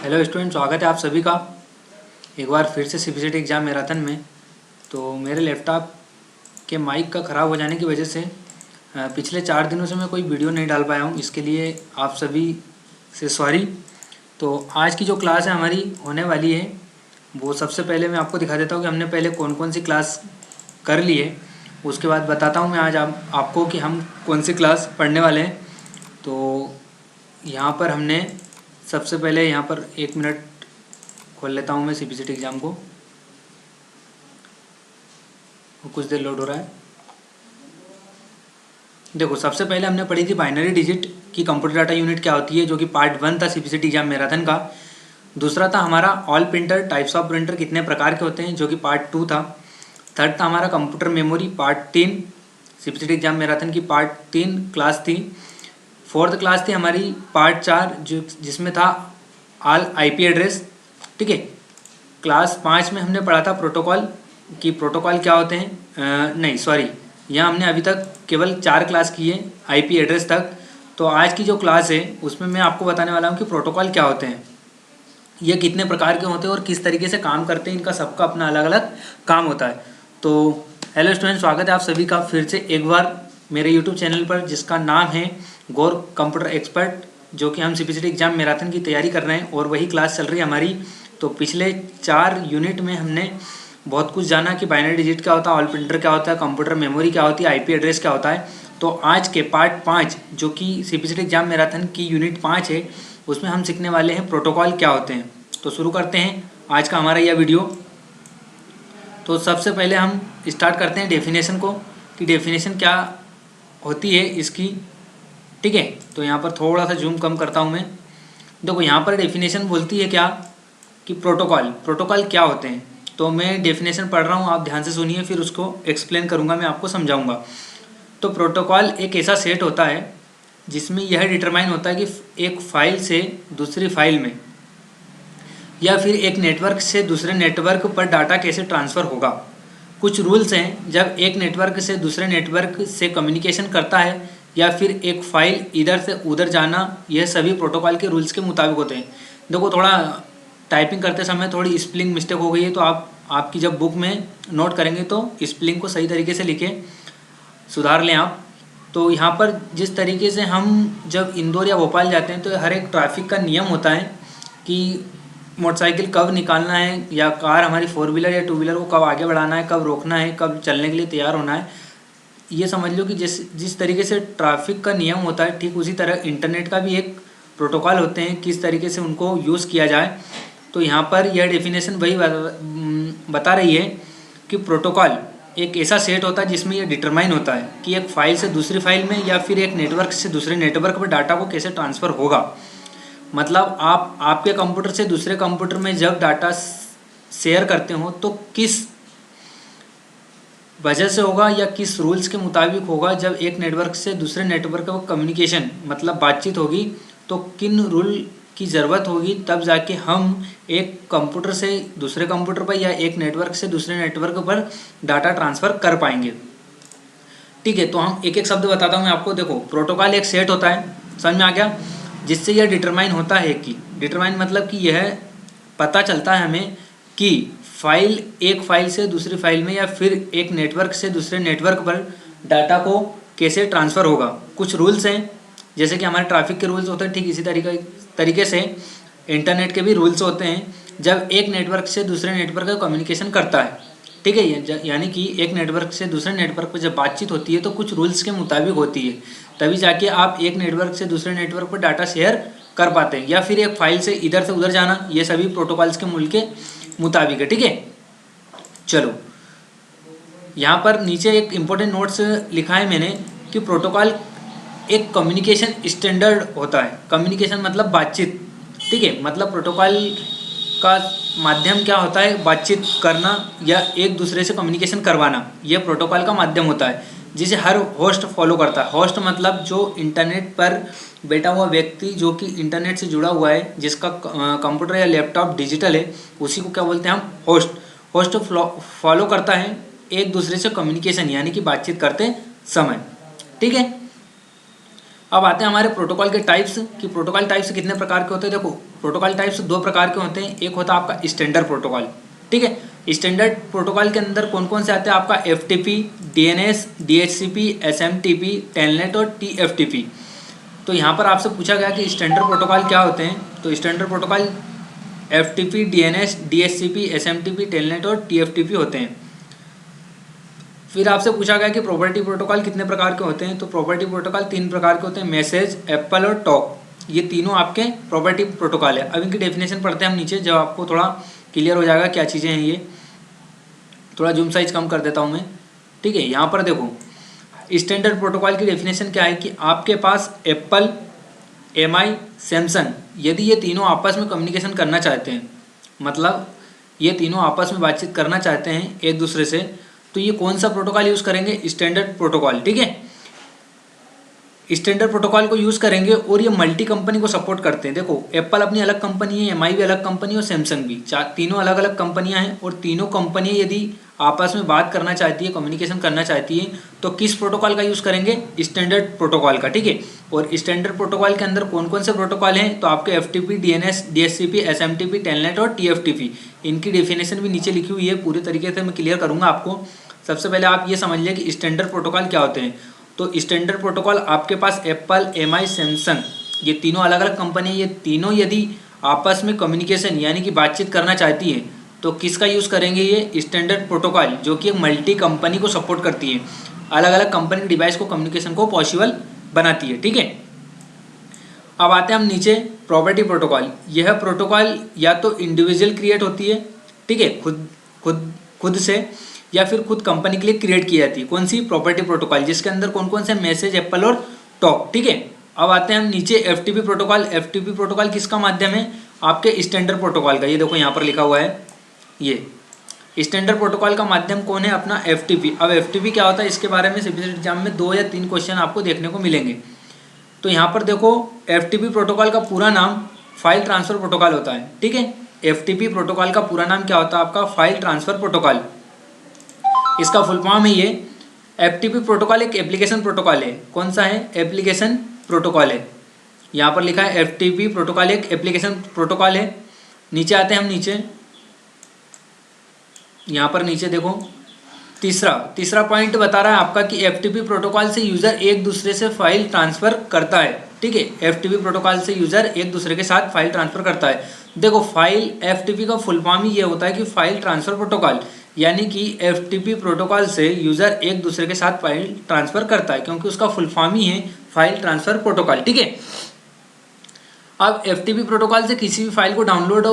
Hello student, स्वागत है आप सभी का एक बार फिर से सीबीसीटी एग्ज़ाम मैराथन में। तो मेरे लैपटॉप के माइक का ख़राब हो जाने की वजह से पिछले 4 दिनों से मैं कोई वीडियो नहीं डाल पाया हूँ। इसके लिए आप सभी से सॉरी। तो आज की जो क्लास है हमारी होने वाली है, वो सबसे पहले मैं आपको दिखा देता हूँ कि हमने पहले कौन कौन सी क्लास कर ली है। उसके बाद बताता हूँ मैं आज आपको कि हम कौन सी क्लास पढ़ने वाले हैं। तो यहाँ पर हमने सबसे पहले यहाँ पर 1 मिनट खोल लेता हूँ मैं सीबीसीटी एग्ज़ाम को, कुछ देर लोड हो रहा है। देखो, सबसे पहले हमने पढ़ी थी बाइनरी डिजिट की कंप्यूटर डाटा यूनिट क्या होती है, जो कि पार्ट 1 था सीबीसीटी एग्ज़ाम मैराथन का। दूसरा था हमारा all printer types of printer कितने प्रकार के होते हैं, जो कि पार्ट 2 था। थर्ड था हमारा computer memory part 3, CBCT exam marathon की पार्ट 3 क्लास थी। फोर्थ क्लास थी हमारी पार्ट 4, जिसमें था ऑल आईपी एड्रेस। ठीक है। क्लास 5 में हमने पढ़ा था प्रोटोकॉल कि प्रोटोकॉल क्या होते हैं। यहाँ हमने अभी तक केवल 4 क्लास की है आईपी एड्रेस तक। तो आज की जो क्लास है उसमें मैं आपको बताने वाला हूँ कि प्रोटोकॉल क्या होते हैं, ये कितने प्रकार के होते हैं और किस तरीके से काम करते हैं। इनका सबका अपना अलग अलग काम होता है। तो हेलो स्टूडेंट, स्वागत है आप सभी का फिर से एक बार मेरे यूट्यूब चैनल पर, जिसका नाम है गौर कंप्यूटर एक्सपर्ट, जो कि हम सीबीसीटी एग्ज़ाम मैराथन की तैयारी कर रहे हैं और वही क्लास चल रही है हमारी। तो पिछले 4 यूनिट में हमने बहुत कुछ जाना कि बाइनरी डिजिट क्या होता है, ऑल प्रिंटर क्या होता है, कंप्यूटर मेमोरी क्या होती है, आईपी एड्रेस क्या होता है। तो आज के पार्ट 5, जो कि सीबीसीटी एग्ज़ाम मैराथन की यूनिट 5 है, उसमें हम सीखने वाले हैं प्रोटोकॉल क्या होते हैं। तो शुरू करते हैं आज का हमारा यह वीडियो। तो सबसे पहले हम स्टार्ट करते हैं डेफिनेशन को, कि डेफिनेशन क्या होती है इसकी। ठीक है। तो यहाँ पर थोड़ा सा जूम कम करता हूँ मैं। देखो, यहाँ पर डेफिनेशन बोलती है क्या कि प्रोटोकॉल क्या होते हैं। तो मैं डेफिनेशन पढ़ रहा हूँ, आप ध्यान से सुनिए, फिर उसको एक्सप्लेन करूँगा, मैं आपको समझाऊँगा। तो प्रोटोकॉल एक ऐसा सेट होता है जिसमें यह डिटरमाइन होता है कि एक फ़ाइल से दूसरी फाइल में या फिर एक नेटवर्क से दूसरे नेटवर्क पर डाटा कैसे ट्रांसफ़र होगा। कुछ रूल्स हैं जब एक नेटवर्क से दूसरे नेटवर्क से कम्युनिकेशन करता है या फिर एक फ़ाइल इधर से उधर जाना, यह सभी प्रोटोकॉल के रूल्स के मुताबिक होते हैं। देखो, थोड़ा टाइपिंग करते समय थोड़ी स्पेलिंग मिस्टेक हो गई है, तो आपकी जब बुक में नोट करेंगे तो स्पेलिंग को सही तरीके से लिखें, सुधार लें आप। तो यहाँ पर जिस तरीके से हम जब इंदौर या भोपाल जाते हैं तो हर एक ट्रैफिक का नियम होता है कि मोटरसाइकिल कब निकालना है, या कार हमारी 4 व्हीलर या 2 व्हीलर को कब आगे बढ़ाना है, कब रोकना है, कब चलने के लिए तैयार होना है। ये समझ लो कि जिस तरीके से ट्रैफिक का नियम होता है, ठीक उसी तरह इंटरनेट का भी एक प्रोटोकॉल होते हैं, किस तरीके से उनको यूज़ किया जाए। तो यहाँ पर यह डेफिनेशन वही बता रही है कि प्रोटोकॉल एक ऐसा सेट होता है जिसमें यह डिटरमाइन होता है कि एक फ़ाइल से दूसरी फाइल में या फिर एक नेटवर्क से दूसरे नेटवर्क पर डाटा को कैसे ट्रांसफ़र होगा। मतलब आप आपके कंप्यूटर से दूसरे कंप्यूटर में जब डाटा शेयर करते हो तो किस वजह से होगा या किस रूल्स के मुताबिक होगा। जब एक नेटवर्क से दूसरे नेटवर्क का कम्युनिकेशन मतलब बातचीत होगी तो किन रूल की ज़रूरत होगी, तब जाके हम एक कंप्यूटर से दूसरे कंप्यूटर पर या एक नेटवर्क से दूसरे नेटवर्क पर डाटा ट्रांसफ़र कर पाएंगे। ठीक है। तो हम एक एक शब्द बताता हूँ मैं आपको। देखो, प्रोटोकॉल एक सेट होता है, समझ में आ गया, जिससे यह डिटरमाइन होता है कि डिटरमाइन मतलब कि यह पता चलता है हमें कि एक फ़ाइल से दूसरी फाइल में या फिर एक नेटवर्क से दूसरे नेटवर्क पर डाटा को कैसे ट्रांसफ़र होगा। कुछ रूल्स हैं, जैसे कि हमारे ट्रैफिक के रूल्स होते हैं, ठीक इसी तरीके से इंटरनेट के भी रूल्स होते हैं। जब एक नेटवर्क से दूसरे नेटवर्क का कम्युनिकेशन करता है, ठीक है, यानी कि एक नेटवर्क से दूसरे नेटवर्क पर जब बातचीत होती है तो कुछ रूल्स के मुताबिक होती है, तभी जाके आप एक नेटवर्क से दूसरे नेटवर्क पर डाटा शेयर कर पाते हैं, या फिर एक फ़ाइल से इधर से उधर जाना, ये सभी प्रोटोकॉल्स के मूल के मुताबिक है। ठीक है। चलो, यहाँ पर नीचे एक इम्पोर्टेंट नोट्स लिखा है मैंने कि प्रोटोकॉल एक कम्युनिकेशन स्टैंडर्ड होता है। कम्युनिकेशन मतलब बातचीत। ठीक है। मतलब प्रोटोकॉल का माध्यम क्या होता है, बातचीत करना या एक दूसरे से कम्युनिकेशन करवाना, यह प्रोटोकॉल का माध्यम होता है, जिसे हर होस्ट फॉलो करता है। होस्ट मतलब जो इंटरनेट पर बैठा हुआ व्यक्ति, जो कि इंटरनेट से जुड़ा हुआ है, जिसका कंप्यूटर या लैपटॉप डिजिटल है, उसी को क्या बोलते हैं हम, होस्ट। होस्ट फॉलो करता है एक दूसरे से कम्युनिकेशन, यानी कि बातचीत करते समय। ठीक है। अब आते हैं हमारे प्रोटोकॉल के टाइप्स कि प्रोटोकॉल टाइप्स कितने प्रकार के होते हैं। देखो प्रोटोकॉल टाइप्स दो प्रकार के होते हैं। एक होता है आपका स्टैंडर्ड प्रोटोकॉल, ठीक है। स्टैंडर्ड प्रोटोकॉल के अंदर कौन कौन से आते हैं आपका FTP, DNS, DHCP, SMTP, telnet और TFTP। तो यहाँ पर आपसे पूछा गया कि स्टैंडर्ड प्रोटोकॉल क्या होते हैं। तो standard protocol FTP, DNS, DHCP, SMTP, telnet और TFTP होते हैं। फिर आपसे पूछा गया कि प्रॉपर्टी प्रोटोकॉल कितने प्रकार के होते हैं। तो प्रॉपर्टी प्रोटोकॉल तीन प्रकार के होते हैं, मैसेज, एप्पल और टॉक। ये तीनों आपके प्रॉपर्टी प्रोटोकॉल है। अब इनकी डेफिनेशन पढ़ते हैं हम नीचे, जब आपको थोड़ा क्लियर हो जाएगा क्या चीज़ें हैं ये। थोड़ा जूम साइज कम कर देता हूँ मैं, ठीक है। यहाँ पर देखो स्टैंडर्ड प्रोटोकॉल की डेफिनेशन क्या है कि आपके पास एप्पल, MI, सैमसंग, यदि ये तीनों आपस में कम्युनिकेशन करना चाहते हैं, मतलब ये तीनों आपस में बातचीत करना चाहते हैं एक दूसरे से, तो ये कौन सा प्रोटोकॉल यूज़ करेंगे, स्टैंडर्ड प्रोटोकॉल, ठीक है। स्टैंडर्ड प्रोटोकॉल को यूज़ करेंगे और ये मल्टी कंपनी को सपोर्ट करते हैं। देखो एप्पल अपनी अलग कंपनी है, MI भी अलग कंपनी है और सैमसंग भी, तीनों अलग अलग कंपनियां हैं। और तीनों कंपनियां यदि आपस में बात करना चाहती है, कम्युनिकेशन करना चाहती है, तो किस प्रोटोकॉल का यूज़ करेंगे, स्टैंडर्ड प्रोटोकॉल का, ठीक है। और स्टैंडर्ड प्रोटोकॉल के अंदर कौन कौन से प्रोटोकॉल हैं, तो आपके FTP, DNS, DHCP, SMTP, telnet और TFTP। इनकी डेफिनेशन भी नीचे लिखी हुई है, पूरी तरीके से मैं क्लियर करूँगा आपको। सबसे पहले आप ये समझ लें कि स्टैंडर्ड प्रोटोकॉल क्या होते हैं। तो स्टैंडर्ड प्रोटोकॉल आपके पास एप्पल, MI, सैमसंग, ये तीनों अलग अलग कंपनी है, ये तीनों यदि आपस में कम्युनिकेशन यानी कि बातचीत करना चाहती है, तो किसका यूज़ करेंगे, ये स्टैंडर्ड प्रोटोकॉल, जो कि एक मल्टी कंपनी को सपोर्ट करती है, अलग अलग कंपनी के डिवाइस को कम्युनिकेशन को पॉसिबल बनाती है, ठीक है। अब आते हैं हम नीचे प्रॉपर्टी प्रोटोकॉल। यह प्रोटोकॉल या तो इंडिविजुअल क्रिएट होती है, ठीक है, खुद से, या फिर खुद कंपनी के लिए क्रिएट की जाती है। कौन सी, प्रॉपर्टी प्रोटोकॉल, जिसके अंदर कौन कौन से, मैसेज, एप्पल और टॉक, ठीक है। अब आते हैं हम नीचे FTP प्रोटोकॉल। FTP प्रोटोकॉल किसका माध्यम है, आपके स्टैंडर्ड प्रोटोकॉल का। ये देखो यहाँ पर लिखा हुआ है, ये स्टैंडर्ड प्रोटोकॉल का माध्यम कौन है, अपना FTP। अब FTP क्या होता है, इसके बारे में CBSE एग्जाम में 2 या 3 क्वेश्चन आपको देखने को मिलेंगे। तो यहाँ पर देखो FTP प्रोटोकॉल का पूरा नाम फाइल ट्रांसफर प्रोटोकॉल होता है, ठीक है। FTP प्रोटोकॉल का पूरा नाम क्या होता है आपका, फाइल ट्रांसफर प्रोटोकॉल, इसका फुल फॉर्म है ये। FTP प्रोटोकॉल एक एप्लीकेशन प्रोटोकॉल है। कौन सा है, एप्लीकेशन प्रोटोकॉल है। यहाँ पर लिखा है FTP प्रोटोकॉल एक एप्लीकेशन प्रोटोकॉल है। नीचे आते हैं हम, नीचे यहाँ पर नीचे देखो तीसरा पॉइंट बता रहा है आपका कि FTP प्रोटोकॉल से यूज़र एक दूसरे से फाइल ट्रांसफ़र करता है, ठीक है। FTP प्रोटोकॉल से यूज़र एक दूसरे के साथ फाइल ट्रांसफ़र करता है। देखो फाइल, FTP का फुल फॉर्म ही ये होता है कि फाइल ट्रांसफ़र प्रोटोकॉल, यानी कि FTP प्रोटोकॉल से यूज़र एक दूसरे के साथ फाइल ट्रांसफ़र करता है, क्योंकि उसका फुल फॉर्म ही है फाइल ट्रांसफ़र प्रोटोकॉल, ठीक है। अब FTP प्रोटोकॉल से किसी भी फाइल को डाउनलोड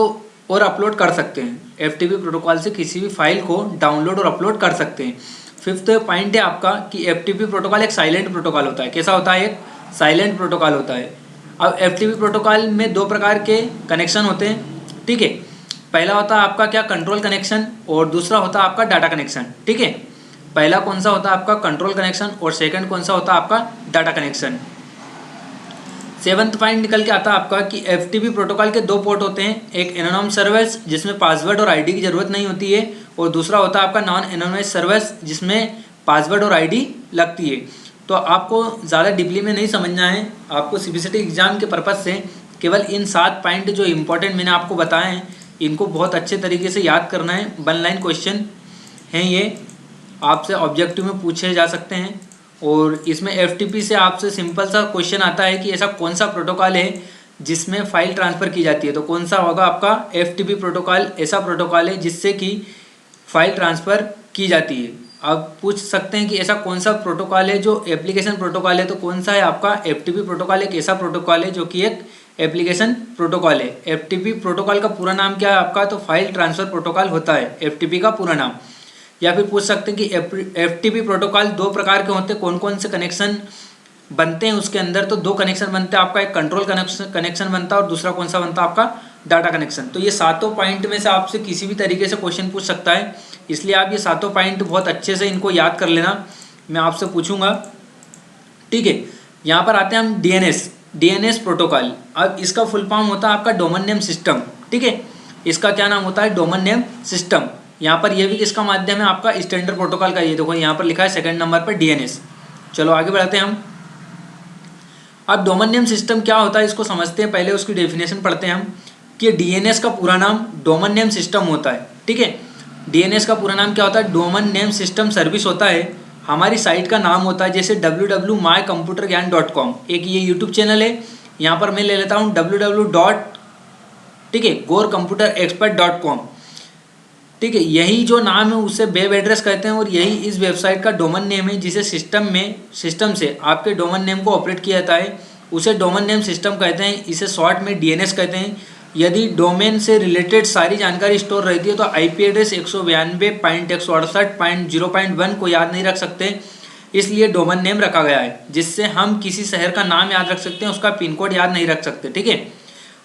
और अपलोड कर सकते हैं। FTP प्रोटोकॉल से किसी भी फाइल को डाउनलोड और अपलोड कर सकते हैं। 5th पॉइंट है आपका कि FTP प्रोटोकॉल एक साइलेंट प्रोटोकॉल होता है। कैसा होता है, एक साइलेंट प्रोटोकॉल होता है। अब FTP प्रोटोकॉल में 2 प्रकार के कनेक्शन होते हैं, ठीक है। पहला होता है आपका क्या, कंट्रोल कनेक्शन, और दूसरा होता है आपका डाटा कनेक्शन, ठीक है। पहला कौन सा होता है आपका, कंट्रोल कनेक्शन, और सेकंड कौन सा होता है आपका, डाटा कनेक्शन। 7th पॉइंट निकल के आता है आपका कि FTP प्रोटोकॉल के 2 पोर्ट होते हैं, एक एनोनिमस सर्वर्स जिसमें पासवर्ड और ID की ज़रूरत नहीं होती है, और दूसरा होता है आपका नॉन एनोनिमस सर्वर्स जिसमें पासवर्ड और ID लगती है। तो आपको ज़्यादा डीपली में नहीं समझना है, आपको CBSE एग्जाम के पर्पज़ से केवल इन 7 पॉइंट जो इंपॉर्टेंट मैंने आपको बताए हैं, इनको बहुत अच्छे तरीके से याद करना है। 1 लाइन क्वेश्चन हैं ये, आपसे ऑब्जेक्टिव में पूछे जा सकते हैं। और इसमें FTP से आपसे सिंपल सा क्वेश्चन आता है कि ऐसा कौन सा प्रोटोकॉल है जिसमें फ़ाइल ट्रांसफ़र की जाती है, तो कौन सा होगा आपका, FTP प्रोटोकॉल ऐसा प्रोटोकॉल है जिससे कि फ़ाइल ट्रांसफ़र की जाती है। अब पूछ सकते हैं कि ऐसा कौन सा प्रोटोकॉल है जो एप्लीकेशन प्रोटोकॉल है, तो कौन सा है आपका, FTP प्रोटोकॉल एक ऐसा प्रोटोकॉल है जो कि एक एप्लीकेशन प्रोटोकॉल है। FTP प्रोटोकॉल का पूरा नाम क्या है आपका, तो फाइल ट्रांसफ़र प्रोटोकॉल होता है FTP का पूरा नाम। या फिर पूछ सकते हैं कि FTP प्रोटोकॉल 2 प्रकार के होते हैं, कौन कौन से कनेक्शन बनते हैं उसके अंदर, तो 2 कनेक्शन बनते हैं आपका, एक कंट्रोल कनेक्शन बनता है और दूसरा कौन सा बनता है आपका, डाटा कनेक्शन। तो ये 7 पॉइंट में से आपसे किसी भी तरीके से क्वेश्चन पूछ सकता है, इसलिए आप ये 7 पॉइंट बहुत अच्छे से इनको याद कर लेना, मैं आपसे पूछूंगा, ठीक है। यहाँ पर आते हैं हम DNS प्रोटोकॉल। अब इसका फुल फॉर्म होता है आपका डोमेन नेम सिस्टम, ठीक है। इसका क्या नाम होता है, डोमेन नेम सिस्टम। यहाँ पर यह भी किसका माध्यम है आपका, स्टैंडर्ड प्रोटोकॉल का। ये देखो यहाँ पर लिखा है 2nd नंबर पर DNS। चलो आगे बढ़ते हैं हम। अब डोमेन नेम सिस्टम क्या होता है इसको समझते हैं, पहले उसकी डेफिनेशन पढ़ते हैं हम कि डीएनएस का पूरा नाम डोमेन नेम सिस्टम होता है। ठीक है, डीएनएस का पूरा नाम क्या होता है? डोमेन नेम सिस्टम सर्विस होता है। हमारी साइट का नाम होता है जैसे www.mycomputergyan.com, एक ये यूट्यूब चैनल है, यहाँ पर मैं ले लेता हूँ www. ठीक है, goreComputerExpert.com। ठीक है, यही जो नाम है उसे वेब एड्रेस कहते हैं और यही इस वेबसाइट का डोमेन नेम है, जिसे सिस्टम से आपके डोमेन नेम को ऑपरेट किया जाता है उसे डोमेन नेम सिस्टम कहते हैं। इसे शॉर्ट में डीएनएस कहते हैं। यदि डोमेन से रिलेटेड सारी जानकारी स्टोर रहती है तो आईपी एड्रेस 192.168.0.1 को याद नहीं रख सकते, इसलिए डोमेन नेम रखा गया है, जिससे हम किसी शहर का नाम याद रख सकते हैं, उसका पिन कोड याद नहीं रख सकते। ठीक है,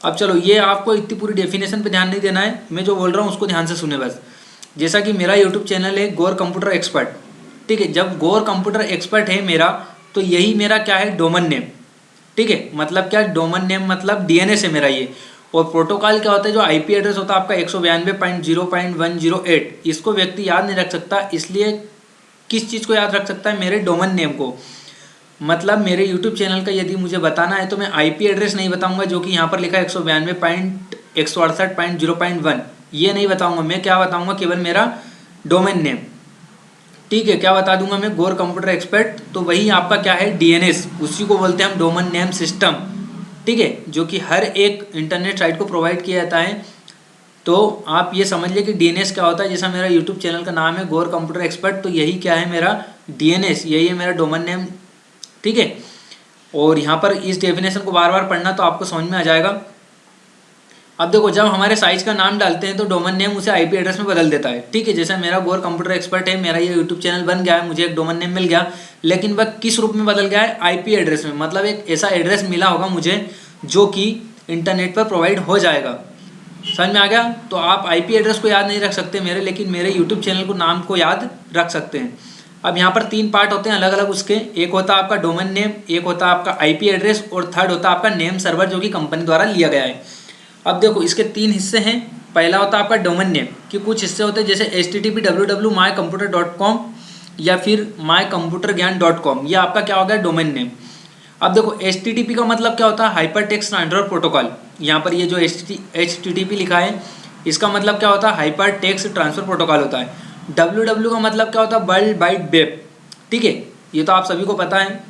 अब चलो, ये आपको इतनी पूरी डेफिनेशन पे ध्यान नहीं देना है, मैं जो बोल रहा हूँ उसको ध्यान से सुने बस। जैसा कि मेरा यूट्यूब चैनल है गोर कंप्यूटर एक्सपर्ट। ठीक है, जब गोर कंप्यूटर एक्सपर्ट है मेरा, तो यही मेरा क्या है? Domain name. ठीक है, मतलब क्या? डोमेन नेम मतलब डीएनएस है मेरा ये। और प्रोटोकॉल क्या होता है? जो आईपी एड्रेस होता है आपका 192.0.108, इसको व्यक्ति याद नहीं रख सकता, इसलिए किस चीज़ को याद रख सकता है? मेरे डोमेन नेम को। मतलब मेरे यूट्यूब चैनल का यदि मुझे बताना है तो मैं आईपी एड्रेस नहीं बताऊंगा जो कि यहाँ पर लिखा है 192.168.0.1, ये नहीं बताऊंगा। मैं क्या बताऊंगा? केवल मेरा डोमेन नेम। ठीक है, क्या बता दूंगा मैं? गोर कंप्यूटर एक्सपर्ट। तो वही आपका क्या है? डीएनएस, उसी को बोलते हैं हम डोमेन नेम सिस्टम। ठीक है, जो कि हर एक इंटरनेट साइट को प्रोवाइड किया जाता है। तो आप ये समझ लिए कि डीएनएस क्या होता है। जैसा मेरा यूट्यूब चैनल का नाम है गोर कंप्यूटर एक्सपर्ट, तो यही क्या है? मेरा डीएनएस, यही है मेरा डोमेन नेम। ठीक है, और यहाँ पर इस डेफिनेशन को बार बार पढ़ना तो आपको समझ में आ जाएगा। अब देखो, जब हमारे साइट का नाम डालते हैं तो डोमेन नेम उसे आईपी एड्रेस में बदल देता है। ठीक है, जैसे मेरा गोर कंप्यूटर एक्सपर्ट है, मेरा ये यूट्यूब चैनल बन गया है, मुझे एक डोमेन नेम मिल गया, लेकिन वह किस रूप में बदल गया है? आईपी एड्रेस में। मतलब एक ऐसा एड्रेस मिला होगा मुझे जो कि इंटरनेट पर प्रोवाइड हो जाएगा। समझ में आ गया? तो आप आईपी एड्रेस को याद नहीं रख सकते मेरे, लेकिन मेरे यूट्यूब चैनल को नाम को याद रख सकते हैं। अब यहाँ पर 3 पार्ट होते हैं अलग अलग उसके। एक होता है आपका डोमेन नेम, एक होता है आपका आईपी एड्रेस, और थर्ड होता है आपका नेम सर्वर, जो कि कंपनी द्वारा लिया गया है। अब देखो, इसके 3 हिस्से हैं। पहला होता है आपका डोमेन नेम, कि कुछ हिस्से होते हैं जैसे http www.mycomputer.com या फिर mycomputergyan.com, ये आपका क्या हो गया? Domain name. अब देखो, http का मतलब क्या होता है? Hyper text transfer protocol. यहाँ पर ये जो http लिखा है, इसका मतलब क्या होता है? हाइपर टेक्स्ट ट्रांसफर प्रोटोकॉल होता है। www का मतलब क्या होता है? World wide web. ठीक है, ये तो आप सभी को पता है।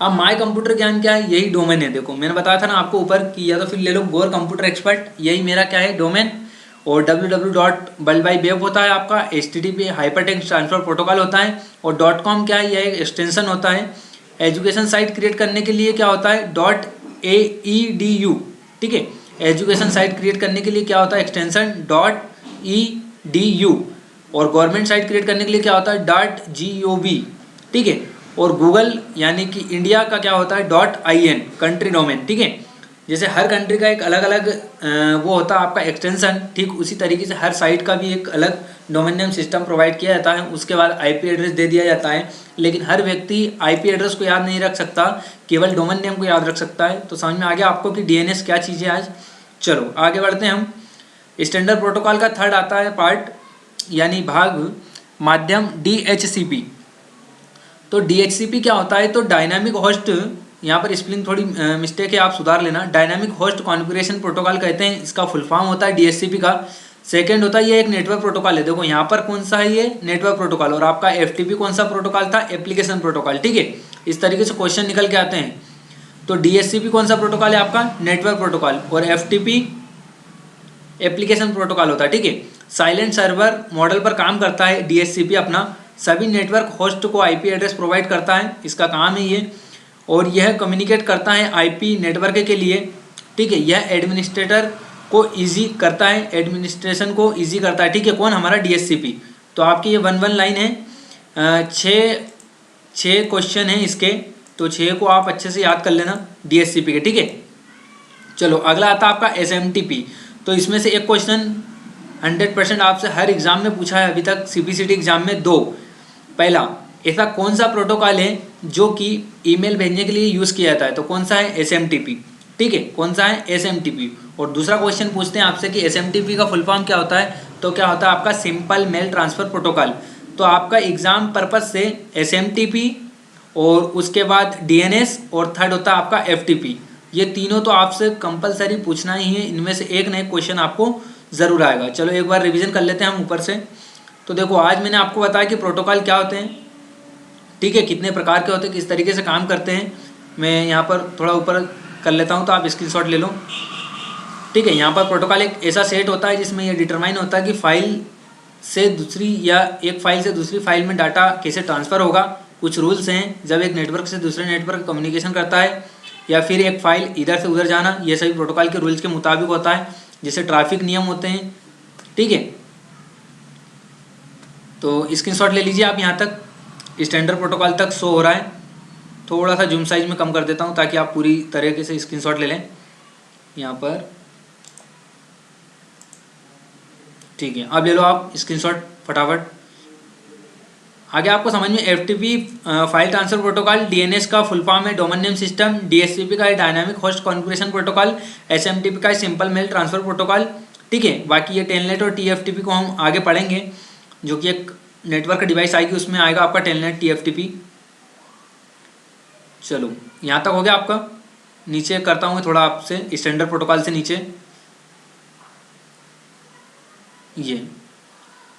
अब माय कंप्यूटर ज्ञान क्या है? यही डोमेन है। देखो, मैंने बताया था ना आपको ऊपर कि या तो फिर ले लो गोर कंप्यूटर एक्सपर्ट, यही मेरा क्या है? डोमेन। और www.worldwideweb होता है आपका, http hyper text transfer protocol होता है, और .com क्या है? यह एक एक्सटेंशन होता है। एजुकेशन साइट क्रिएट करने के लिए क्या होता है? .edu। ठीक है, एजुकेशन साइट क्रिएट करने के लिए क्या होता है? Extension .edu। और गवर्नमेंट साइट क्रिएट करने के लिए क्या होता है? .gov। ठीक है, और गूगल यानी कि इंडिया का क्या होता है? .in, country domain. ठीक है, जैसे हर कंट्री का एक अलग अलग वो होता है आपका एक्सटेंशन, ठीक उसी तरीके से हर साइट का भी एक अलग डोमेन नेम सिस्टम प्रोवाइड किया जाता है। उसके बाद आईपी एड्रेस दे दिया जाता है, लेकिन हर व्यक्ति आईपी एड्रेस को याद नहीं रख सकता, केवल डोमेन नेम को याद रख सकता है। तो समझ में आ गया आपको कि डीएनएस क्या चीज़ है आज। चलो आगे बढ़ते हैं हम। स्टैंडर्ड प्रोटोकॉल का थर्ड आता है पार्ट, यानी भाग माध्यम, DHCP। तो DHCP क्या होता है? तो डायनामिक होस्ट, यहाँ पर स्पेलिंग थोड़ी मिस्टेक है, आप सुधार लेना। डायनामिक होस्ट कॉन्फ़िगरेशन प्रोटोकॉल कहते हैं, इसका फुल फॉर्म होता है DHCP का। सेकंड होता है ये एक नेटवर्क प्रोटोकॉल है। देखो यहाँ पर कौन सा है? ये नेटवर्क प्रोटोकॉल। और आपका FTP कौन सा प्रोटोकॉल था? Application protocol. ठीक है, इस तरीके से क्वेश्चन निकल के आते हैं। तो DHCP कौन सा प्रोटोकॉल है? आपका नेटवर्क प्रोटोकॉल। और FTP एप्लीकेशन प्रोटोकॉल होता है। ठीक है, साइलेंट सर्वर मॉडल पर काम करता है DHCP अपना। सभी नेटवर्क होस्ट को आईपी एड्रेस प्रोवाइड करता है, इसका काम है ये। और यह कम्युनिकेट करता है आईपी नेटवर्क के लिए। ठीक है, यह एडमिनिस्ट्रेटर को इजी करता है, एडमिनिस्ट्रेशन को इजी करता है। ठीक है, कौन? हमारा DHCP। तो आपकी ये 1 लाइन है, 6 क्वेश्चन हैं इसके, तो 6 को आप अच्छे से याद कर लेना DHCP के। ठीक है, चलो अगला आता है आपका SMTP। तो इसमें से एक क्वेश्चन 100% आपसे हर एग्जाम में पूछा है अभी तक, CPCT एग्जाम में 2। पहला, ऐसा कौन सा प्रोटोकॉल है जो कि ईमेल भेजने के लिए यूज़ किया जाता है? तो कौन सा है? SMTP। ठीक है, कौन सा है? SMTP। और दूसरा क्वेश्चन पूछते हैं आपसे कि SMTP का फुल फॉर्म क्या होता है? तो क्या होता है? आपका सिंपल मेल ट्रांसफ़र प्रोटोकॉल। तो आपका एग्ज़ाम पर्पज़ से SMTP और उसके बाद DNS और थर्ड होता है आपका FTP। ये तीनों तो आपसे कंपलसरी पूछना ही है, इनमें से एक ना एक क्वेश्चन आपको ज़रूर आएगा। चलो एक बार रिवीजन कर लेते हैं हम ऊपर से। तो देखो आज मैंने आपको बताया कि प्रोटोकॉल क्या होते हैं, ठीक है, कितने प्रकार के होते हैं, किस तरीके से काम करते हैं। मैं यहाँ पर थोड़ा ऊपर कर लेता हूँ तो आप स्क्रीनशॉट ले लो, ठीक है। यहाँ पर प्रोटोकॉल एक ऐसा सेट होता है जिसमें यह डिटरमाइन होता है कि फाइल से दूसरी या एक फाइल से दूसरी फाइल में डाटा कैसे ट्रांसफ़र होगा। कुछ रूल्स हैं जब एक नेटवर्क से दूसरे नेटवर्क कम्युनिकेशन करता है या फिर एक फाइल इधर से उधर जाना, ये सभी प्रोटोकॉल के रूल्स के मुताबिक होता है, जैसे ट्रैफिक नियम होते हैं, ठीक है। तो स्क्रीनशॉट ले लीजिए आप, यहाँ तक स्टैंडर्ड प्रोटोकॉल तक शो हो रहा है। थोड़ा सा जूम साइज में कम कर देता हूँ ताकि आप पूरी तरीके से स्क्रीनशॉट ले लें यहाँ पर, ठीक है। अब ले लो आप स्क्रीनशॉट फटाफट। आगे आपको समझ में FTP file transfer protocol, DNS का फुल फॉर्म है डोमेन नेम सिस्टम, DHCP का है dynamic host configuration protocol, SMTP का है सिंपल मेल ट्रांसफर प्रोटोकॉल, ठीक है। बाकी ये टेलनेट और TFTP को हम आगे पढ़ेंगे, जो कि एक नेटवर्क डिवाइस आएगी उसमें आएगा आपका टेलनेट TFTP। चलो यहाँ तक हो गया आपका। नीचे करता हूँ थोड़ा आपसे स्टैंडर्ड प्रोटोकॉल से नीचे, ये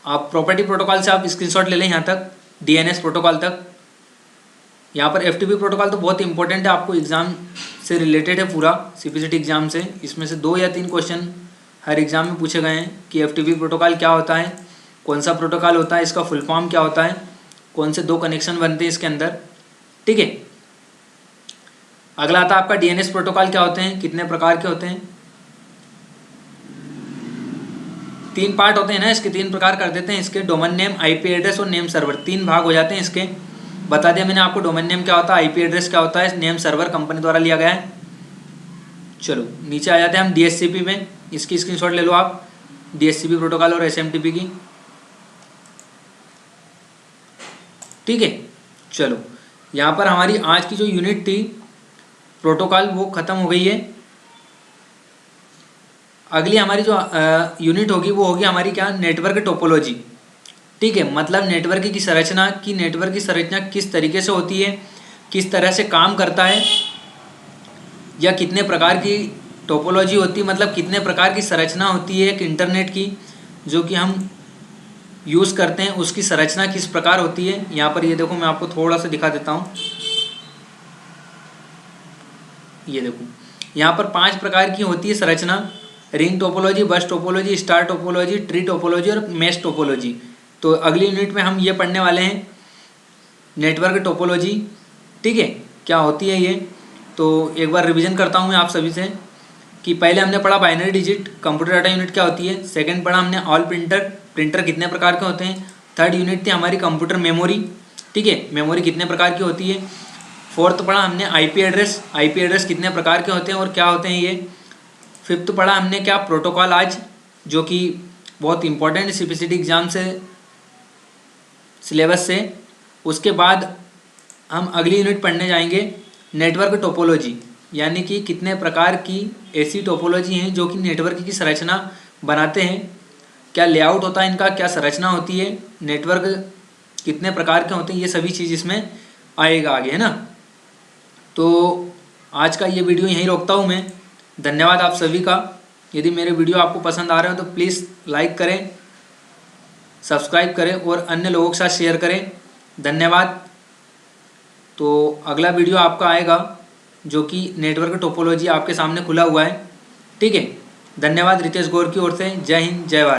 आप प्रॉपर्टी प्रोटोकॉल से आप स्क्रीनशॉट ले लें यहाँ तक, DNS प्रोटोकॉल तक। यहाँ पर FTP प्रोटोकॉल तो बहुत इंपॉर्टेंट है, आपको एग्ज़ाम से रिलेटेड है पूरा, CPCT एग्ज़ाम से। इसमें से 2 या 3 क्वेश्चन हर एग्ज़ाम में पूछे गए हैं कि FTP प्रोटोकॉल क्या होता है, कौन सा प्रोटोकॉल होता है, इसका फुल फॉर्म क्या होता है, कौन से 2 कनेक्शन बनते हैं इसके अंदर, ठीक है। अगला आता है आपका DNS प्रोटोकॉल क्या होते हैं, कितने प्रकार के होते हैं। 3 पार्ट होते हैं ना इसके, 3 प्रकार कर देते हैं इसके, डोमेन नेम, IP एड्रेस और नेम सर्वर। 3 भाग हो जाते हैं इसके। बता दिया मैंने आपको डोमेन नेम क्या होता है, IP एड्रेस क्या होता है, नेम सर्वर कंपनी द्वारा लिया गया है। चलो नीचे आ जाते हैं हम DHCP में, इसकी स्क्रीनशॉट ले लो आप, DHCP प्रोटोकॉल और SMTP की, ठीक है। चलो यहाँ पर हमारी आज की जो यूनिट थी प्रोटोकॉल वो ख़त्म हो गई है। अगली हमारी जो यूनिट होगी वो होगी हमारी क्या, नेटवर्क टोपोलॉजी, ठीक है। मतलब नेटवर्क की संरचना, की नेटवर्क की संरचना किस तरीके से होती है, किस तरह से काम करता है, या कितने प्रकार की टोपोलॉजी होती है, मतलब कितने प्रकार की संरचना होती है एक इंटरनेट की जो कि हम यूज़ करते हैं, उसकी संरचना किस प्रकार होती है। यहाँ पर ये देखो मैं आपको थोड़ा सा दिखा देता हूँ, ये देखो यहाँ पर 5 प्रकार की होती है संरचना, रिंग टोपोलॉजी, बस topology, star topology, tree topology और मेश टोपोलॉजी। तो अगली यूनिट में हम ये पढ़ने वाले हैं नेटवर्क टोपोलॉजी, ठीक है, क्या होती है ये। तो एक बार रिवीजन करता हूँ मैं आप सभी से कि पहले हमने पढ़ा binary digit, computer data unit क्या होती है। सेकंड पढ़ा हमने ऑल प्रिंटर, प्रिंटर कितने प्रकार के होते हैं। थर्ड यूनिट थी हमारी कंप्यूटर मेमोरी, ठीक है, मेमोरी कितने प्रकार की होती है। फोर्थ पढ़ा हमने IP एड्रेस, IP एड्रेस कितने प्रकार के होते हैं और क्या होते हैं ये। फिफ्थ पढ़ा हमने क्या, प्रोटोकॉल आज, जो कि बहुत इंपॉर्टेंट CPCT एग्ज़ाम से सिलेबस से। उसके बाद हम अगली यूनिट पढ़ने जाएंगे नेटवर्क टोपोलॉजी, यानी कि कितने प्रकार की ऐसी टोपोलॉजी हैं जो कि नेटवर्क की संरचना बनाते हैं, क्या लेआउट होता है इनका, क्या संरचना होती है, नेटवर्क कितने प्रकार के होते हैं, ये सभी चीज़ इसमें आएगा आगे, है ना। तो आज का ये वीडियो यहीं रोकता हूँ मैं। धन्यवाद आप सभी का। यदि मेरे वीडियो आपको पसंद आ रहे हो तो प्लीज़ लाइक करें, सब्सक्राइब करें और अन्य लोगों के साथ शेयर करें। धन्यवाद। तो अगला वीडियो आपका आएगा जो कि नेटवर्क टोपोलॉजी आपके सामने खुला हुआ है, ठीक है। धन्यवाद रितेश गौर की ओर से। जय हिंद, जय भारत।